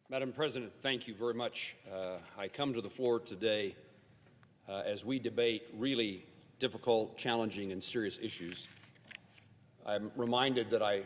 Madam President, thank you very much. I come to the floor today as we debate really difficult, challenging, and serious issues. I'm reminded that I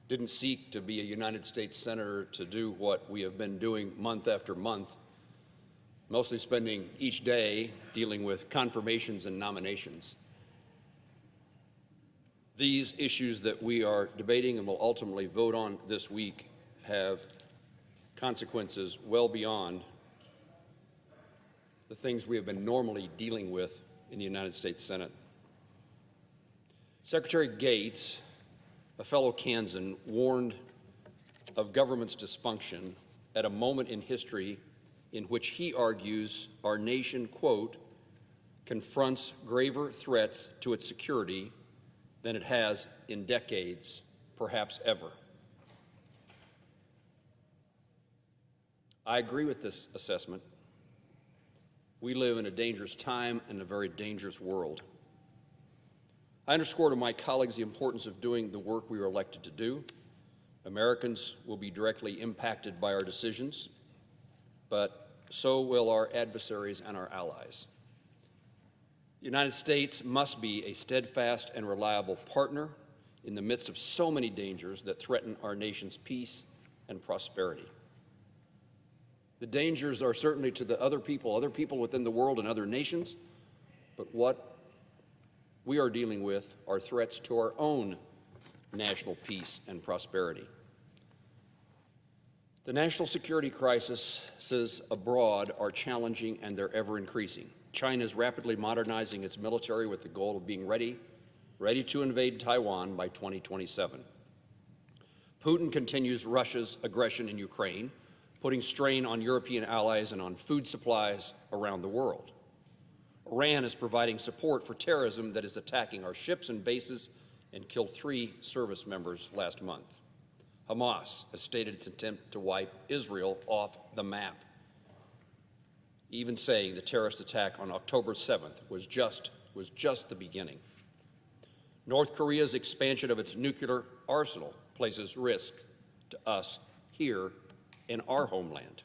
didn't seek to be a United States Senator to do what we have been doing month after month, mostly spending each day dealing with confirmations and nominations. These issues that we are debating and will ultimately vote on this week have consequences well beyond the things we have been normally dealing with in the United States Senate. Secretary Gates, a fellow Kansan, warned of government's dysfunction at a moment in history in which he argues our nation, quote, confronts graver threats to its security than it has in decades, perhaps ever. I agree with this assessment. We live in a dangerous time and a very dangerous world. I underscore to my colleagues the importance of doing the work we were elected to do. Americans will be directly impacted by our decisions, but so will our adversaries and our allies. The United States must be a steadfast and reliable partner in the midst of so many dangers that threaten our nation's peace and prosperity. The dangers are certainly to the other people within the world and other nations, but what we are dealing with are threats to our own national peace and prosperity. The national security crises abroad are challenging and they're ever increasing. China is rapidly modernizing its military with the goal of being ready to invade Taiwan by 2027. Putin continues Russia's aggression in Ukraine, putting strain on European allies and on food supplies around the world. Iran is providing support for terrorism that is attacking our ships and bases and killed 3 service members last month. Hamas has stated its intent to wipe Israel off the map, even saying the terrorist attack on October 7th was just the beginning. North Korea's expansion of its nuclear arsenal places risk to us here in our homeland.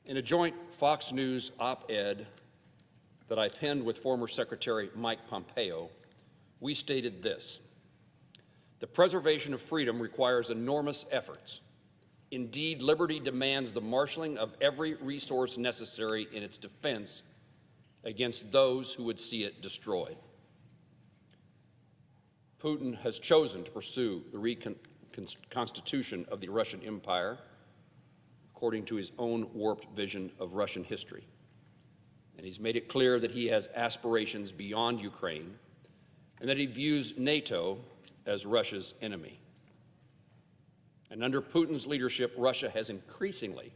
In a joint Fox News op-ed that I penned with former Secretary Mike Pompeo, we stated this: the preservation of freedom requires enormous efforts. Indeed, liberty demands the marshaling of every resource necessary in its defense against those who would see it destroyed. Putin has chosen to pursue the reconstitution of the Russian Empire according to his own warped vision of Russian history. And he's made it clear that he has aspirations beyond Ukraine and that he views NATO as Russia's enemy. And under Putin's leadership, Russia has increasingly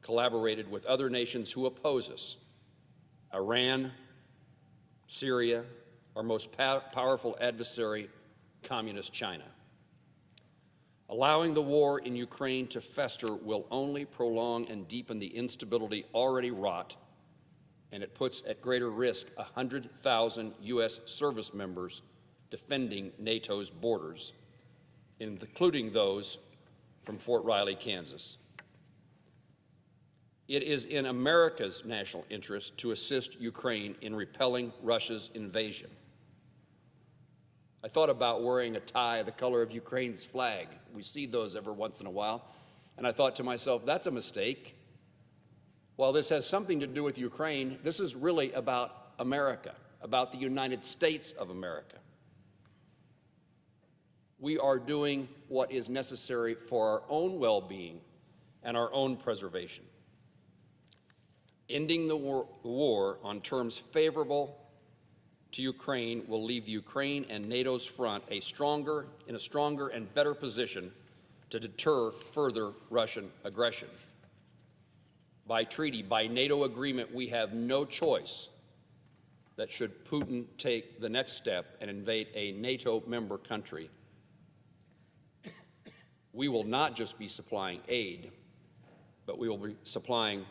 collaborated with other nations who oppose us: Iran, Syria, our most powerful adversary, Communist China. Allowing the war in Ukraine to fester will only prolong and deepen the instability already wrought, and it puts at greater risk 100,000 U.S. service members defending NATO's borders, including those from Fort Riley, Kansas. It is in America's national interest to assist Ukraine in repelling Russia's invasion. I thought about wearing a tie the color of Ukraine's flag. We see those every once in a while. And I thought to myself, that's a mistake. While this has something to do with Ukraine, this is really about America, about the United States of America. We are doing what is necessary for our own well-being and our own preservation. Ending the war on terms favorable to Ukraine will leave Ukraine and NATO's front in a stronger and better position to deter further Russian aggression. By treaty, by NATO agreement, we have no choice that should Putin take the next step and invade a NATO member country, we will not just be supplying aid, but we will be supplying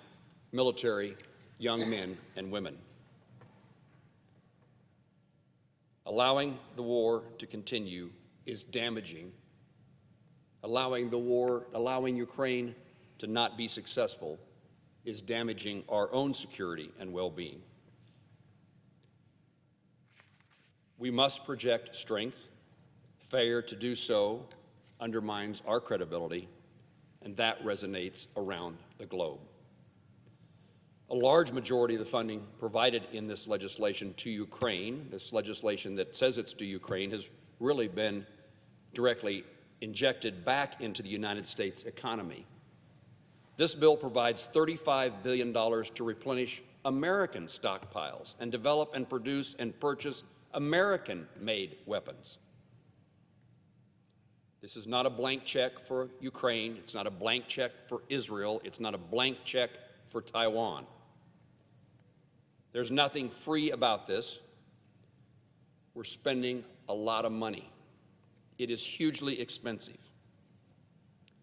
military young men and women. Allowing the war to continue is damaging allowing Ukraine to not be successful is damaging our own security and well-being. We must project strength. Failure to do so undermines our credibility, and that resonates around the globe. A large majority of the funding provided in this legislation to Ukraine, this legislation that says it's to Ukraine, has really been directly injected back into the United States economy. This bill provides $35 billion to replenish American stockpiles and develop and produce and purchase American-made weapons. This is not a blank check for Ukraine. It's not a blank check for Israel. It's not a blank check for Taiwan. There's nothing free about this. We're spending a lot of money. It is hugely expensive.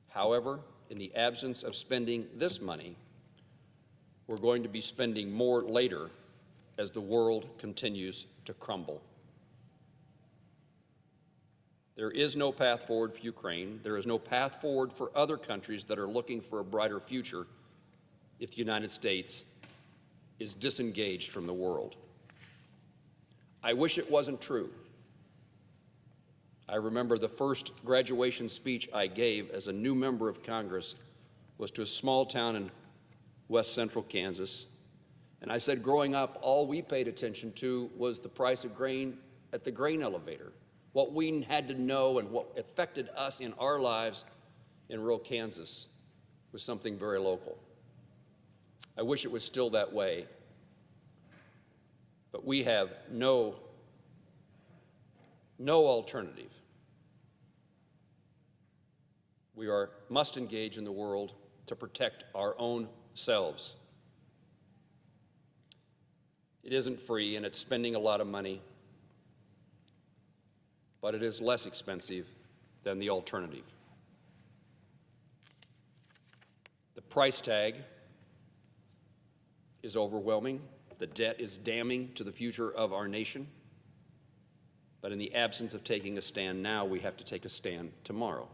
However, in the absence of spending this money, we're going to be spending more later as the world continues to crumble. There is no path forward for Ukraine. There is no path forward for other countries that are looking for a brighter future if the United States is disengaged from the world. I wish it wasn't true. I remember the first graduation speech I gave as a new member of Congress was to a small town in west central Kansas. And I said, growing up, all we paid attention to was the price of grain at the grain elevator. What we had to know and what affected us in our lives in rural Kansas was something very local. I wish it was still that way, but we have no alternative. We must engage in the world to protect our own selves. It isn't free, and it's spending a lot of money, but it is less expensive than the alternative. The price tag is overwhelming. The debt is damning to the future of our nation. But in the absence of taking a stand now, we have to take a stand tomorrow.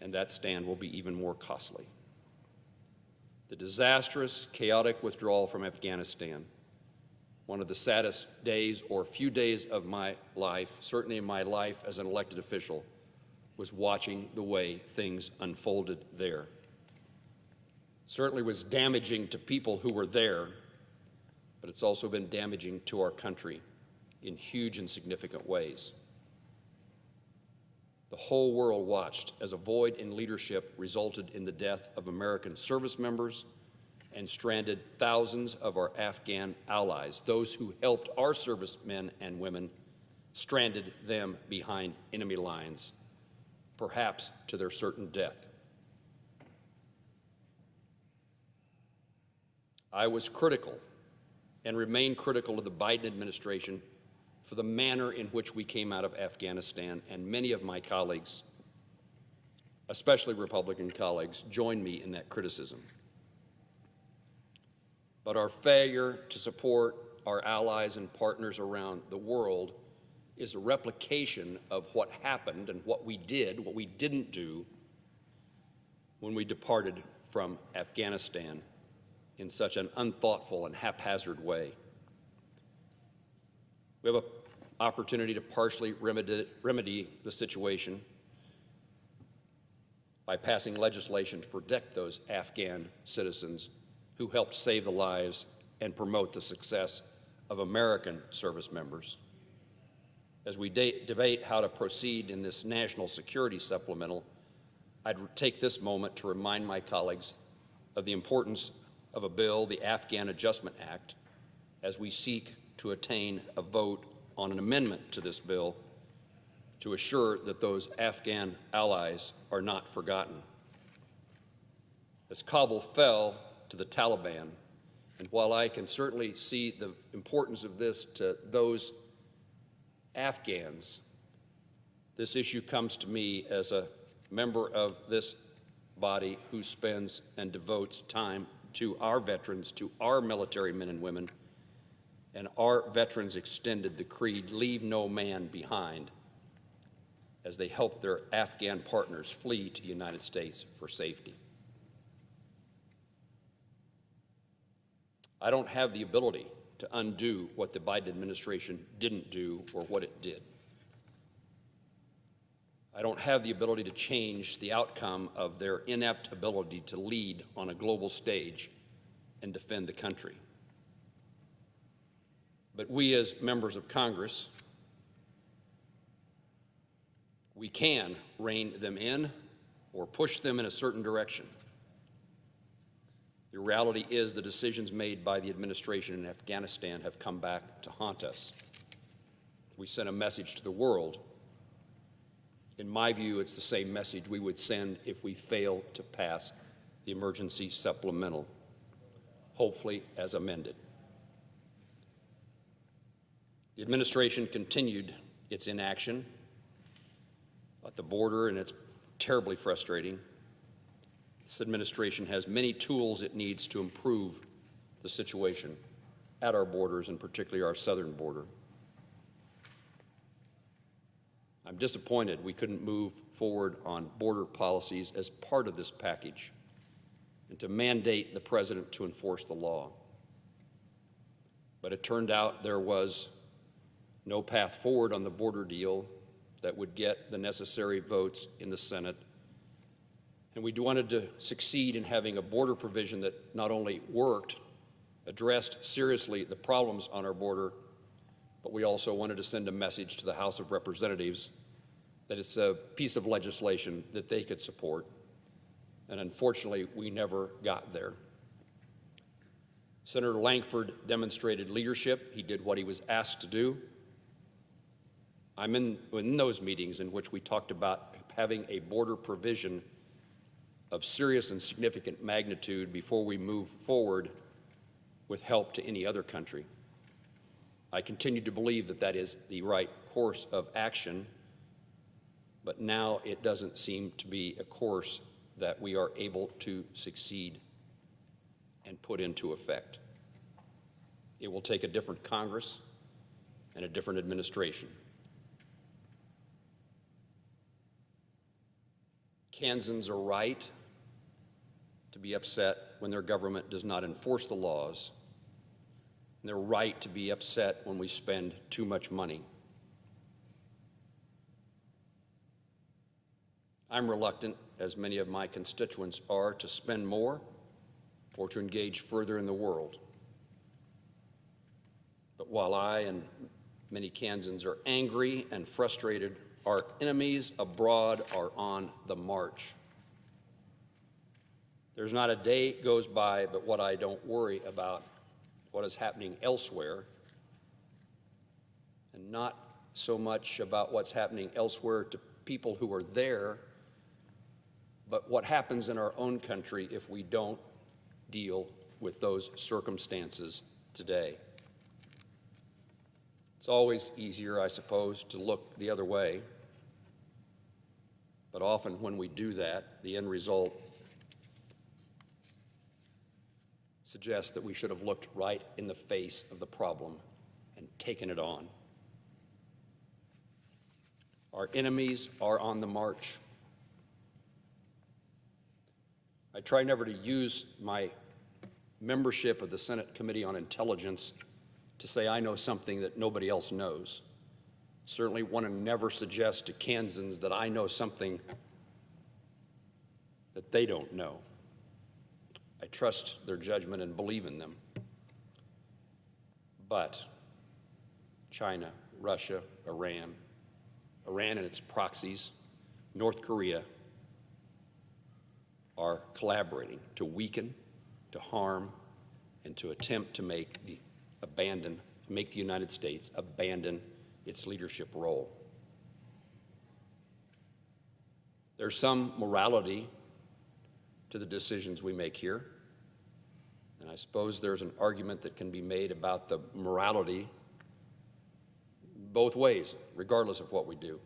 And that stand will be even more costly. The disastrous, chaotic withdrawal from Afghanistan, one of the saddest days or few days of my life, certainly in my life as an elected official, was watching the way things unfolded there. Certainly was damaging to people who were there, but it's also been damaging to our country in huge and significant ways. The whole world watched as a void in leadership resulted in the death of American service members and stranded thousands of our Afghan allies. Those who helped our servicemen and women stranded them behind enemy lines, perhaps to their certain death. I was critical and remain critical of the Biden administration for the manner in which we came out of Afghanistan, and many of my colleagues, especially Republican colleagues, joined me in that criticism. But our failure to support our allies and partners around the world is a replication of what happened and what we did, what we didn't do when we departed from Afghanistan in such an unthoughtful and haphazard way. We have an opportunity to partially remedy the situation by passing legislation to protect those Afghan citizens who helped save the lives and promote the success of American service members. As we debate how to proceed in this national security supplemental, I'd take this moment to remind my colleagues of the importance of a bill, the Afghan Adjustment Act, as we seek to attain a vote on an amendment to this bill to assure that those Afghan allies are not forgotten. As Kabul fell to the Taliban, and while I can certainly see the importance of this to those Afghans, this issue comes to me as a member of this body who spends and devotes time to our veterans, to our military men and women, and our veterans extended the creed, "Leave no man behind," as they help their Afghan partners flee to the United States for safety. I don't have the ability to undo what the Biden administration didn't do or what it did. I don't have the ability to change the outcome of their inept ability to lead on a global stage and defend the country. But we, as members of Congress, we can rein them in or push them in a certain direction. The reality is the decisions made by the administration in Afghanistan have come back to haunt us. We sent a message to the world. In my view, it's the same message we would send if we fail to pass the emergency supplemental, hopefully as amended. The administration continued its inaction at the border, and it's terribly frustrating. This administration has many tools it needs to improve the situation at our borders, and particularly our southern border. I'm disappointed we couldn't move forward on border policies as part of this package and to mandate the president to enforce the law. But it turned out there was no path forward on the border deal that would get the necessary votes in the Senate. And we wanted to succeed in having a border provision that not only worked, addressed seriously the problems on our border, but we also wanted to send a message to the House of Representatives that it's a piece of legislation that they could support. And unfortunately, we never got there. Senator Lankford demonstrated leadership. He did what he was asked to do. I'm in those meetings in which we talked about having a border provision of serious and significant magnitude before we move forward with help to any other country. I continue to believe that that is the right course of action, but now it doesn't seem to be a course that we are able to succeed and put into effect. It will take a different Congress and a different administration. Kansans are right to be upset when their government does not enforce the laws, and they're right to be upset when we spend too much money. I'm reluctant, as many of my constituents are, to spend more or to engage further in the world. But while I and many Kansans are angry and frustrated, our enemies abroad are on the march. There's not a day goes by but what I don't worry about what is happening elsewhere, and not so much about what's happening elsewhere to people who are there, but what happens in our own country if we don't deal with those circumstances today. It's always easier, I suppose, to look the other way, but often when we do that, the end result suggests that we should have looked right in the face of the problem and taken it on. Our enemies are on the march. I try never to use my membership of the Senate Committee on Intelligence to say I know something that nobody else knows. Certainly want to never suggest to Kansans that I know something that they don't know. I trust their judgment and believe in them. But China, Russia, Iran and its proxies, North Korea, are collaborating to weaken, to harm, and to attempt to make the United States abandon its leadership role. There's some morality to the decisions we make here, and I suppose there's an argument that can be made about the morality both ways, regardless of what we do.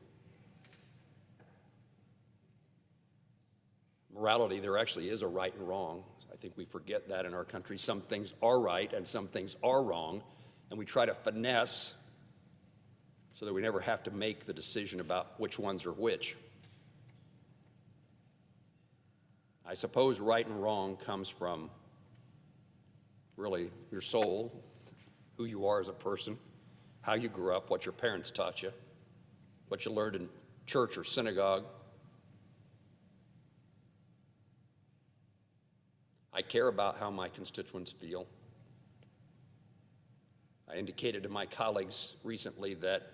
Morality, there actually is a right and wrong. I think we forget that in our country. Some things are right and some things are wrong, and we try to finesse so that we never have to make the decision about which ones are which. I suppose right and wrong comes from really your soul, who you are as a person, how you grew up, what your parents taught you, what you learned in church or synagogue. I care about how my constituents feel. I indicated to my colleagues recently that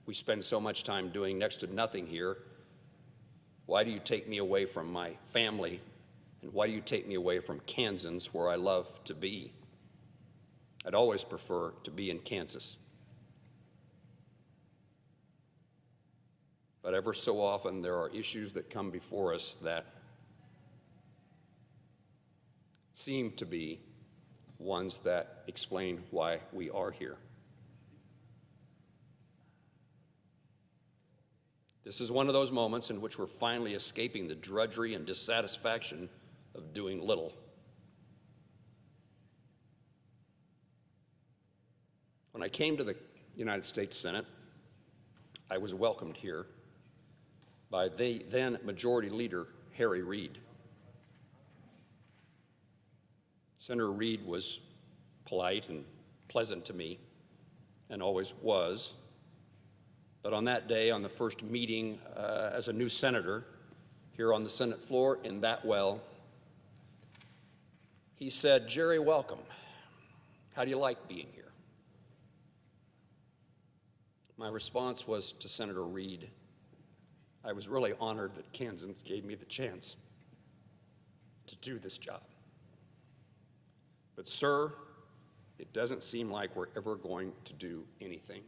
we spend so much time doing next to nothing here. Why do you take me away from my family? And why do you take me away from Kansans, where I love to be? I'd always prefer to be in Kansas. But ever so often, there are issues that come before us that seem to be ones that explain why we are here. This is one of those moments in which we're finally escaping the drudgery and dissatisfaction of doing little. When I came to the United States Senate, I was welcomed here by the then Majority Leader, Harry Reid. Senator Reid was polite and pleasant to me, and always was. But on that day, on the first meeting as a new senator here on the Senate floor in that well, he said, "Jerry, welcome. How do you like being here?" My response was to Senator Reid, I was really honored that Kansans gave me the chance to do this job. But, sir, it doesn't seem like we're ever going to do anything.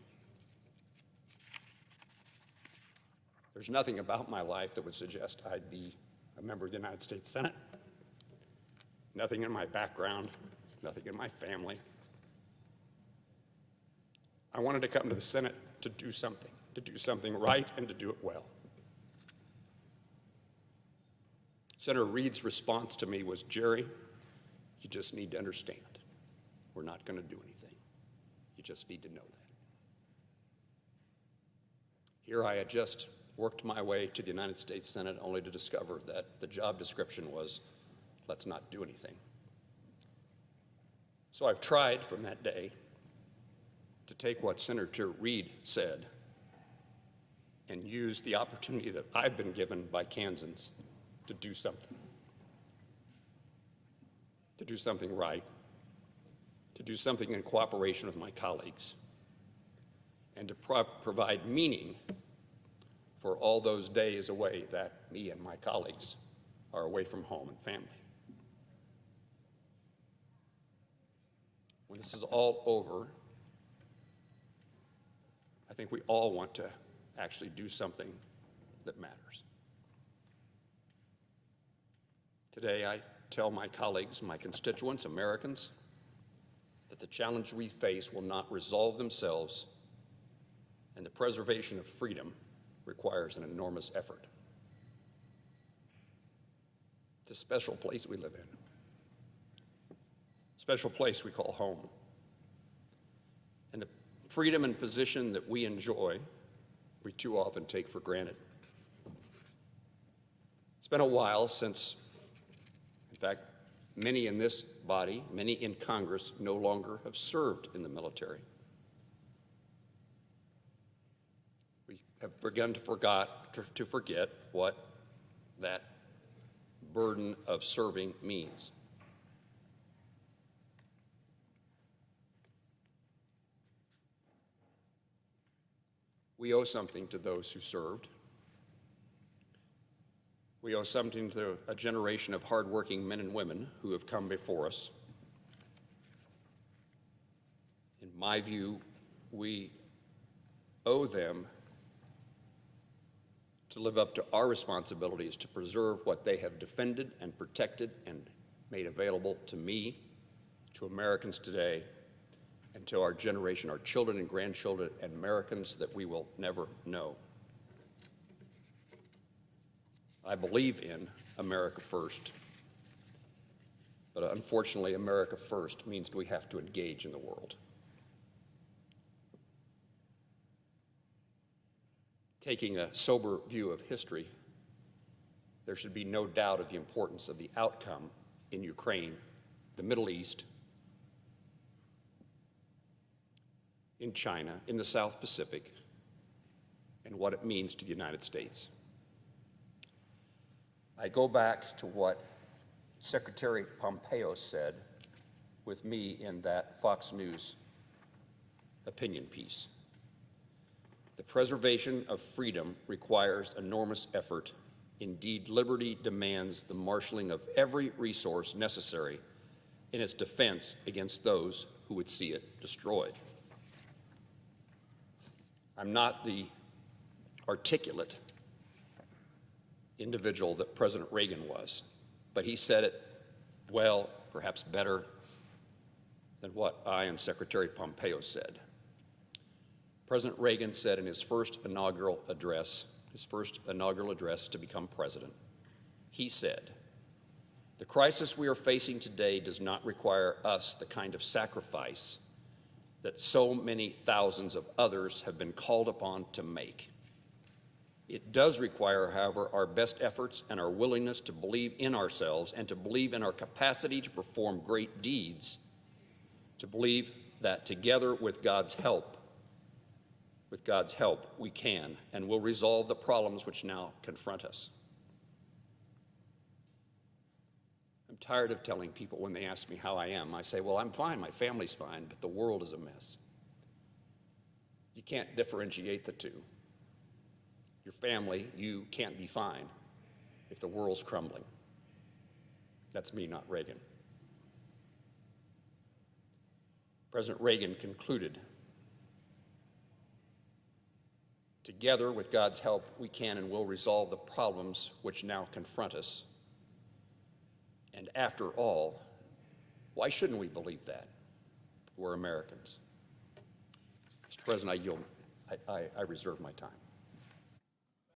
There's nothing about my life that would suggest I'd be a member of the United States Senate. Nothing in my background, nothing in my family. I wanted to come to the Senate to do something right and to do it well. Senator Reid's response to me was, "Jerry, you just need to understand. We're not going to do anything. You just need to know that." Here I had just worked my way to the United States Senate only to discover that the job description was, let's not do anything. So I've tried from that day to take what Senator Reid said and use the opportunity that I've been given by Kansans to do something right, to do something in cooperation with my colleagues, and to provide meaning for all those days away that me and my colleagues are away from home and family. When this is all over, I think we all want to actually do something that matters. Today, I tell my colleagues, my constituents, Americans, that the challenge we face will not resolve themselves, and the preservation of freedom requires an enormous effort. It's a special place we live in, a special place we call home. And the freedom and position that we enjoy, we too often take for granted. It's been a while since, in fact, many in this body, many in Congress, no longer have served in the military. We have begun to forget what that burden of serving means. We owe something to those who served. We owe something to a generation of hardworking men and women who have come before us. In my view, we owe them to live up to our responsibilities to preserve what they have defended and protected and made available to me, to Americans today, and to our generation, our children and grandchildren, and Americans that we will never know. I believe in America first, but unfortunately, America first means we have to engage in the world. taking a sober view of history, there should be no doubt of the importance of the outcome in Ukraine, the Middle East, in China, in the South Pacific, and what it means to the United States. I go back to what Secretary Pompeo said with me in that Fox News opinion piece. The preservation of freedom requires enormous effort. Indeed, liberty demands the marshaling of every resource necessary in its defense against those who would see it destroyed. I'm not the articulate individual that President Reagan was, but he said it well, perhaps better than what I and Secretary Pompeo said. President Reagan said in his first inaugural address to become president, he said, "The crisis we are facing today does not require us the kind of sacrifice that so many thousands of others have been called upon to make. It does require, however, our best efforts and our willingness to believe in ourselves and to believe in our capacity to perform great deeds, to believe that together with God's help, we can and will resolve the problems which now confront us." I'm tired of telling people when they ask me how I am. I say, well, I'm fine, my family's fine, but the world is a mess. You can't differentiate the two. Your family, you can't be fine if the world's crumbling. That's me, not Reagan. President Reagan concluded, "Together with God's help, we can and will resolve the problems which now confront us. And after all, why shouldn't we believe that? We're Americans." Mr. President, I reserve my time.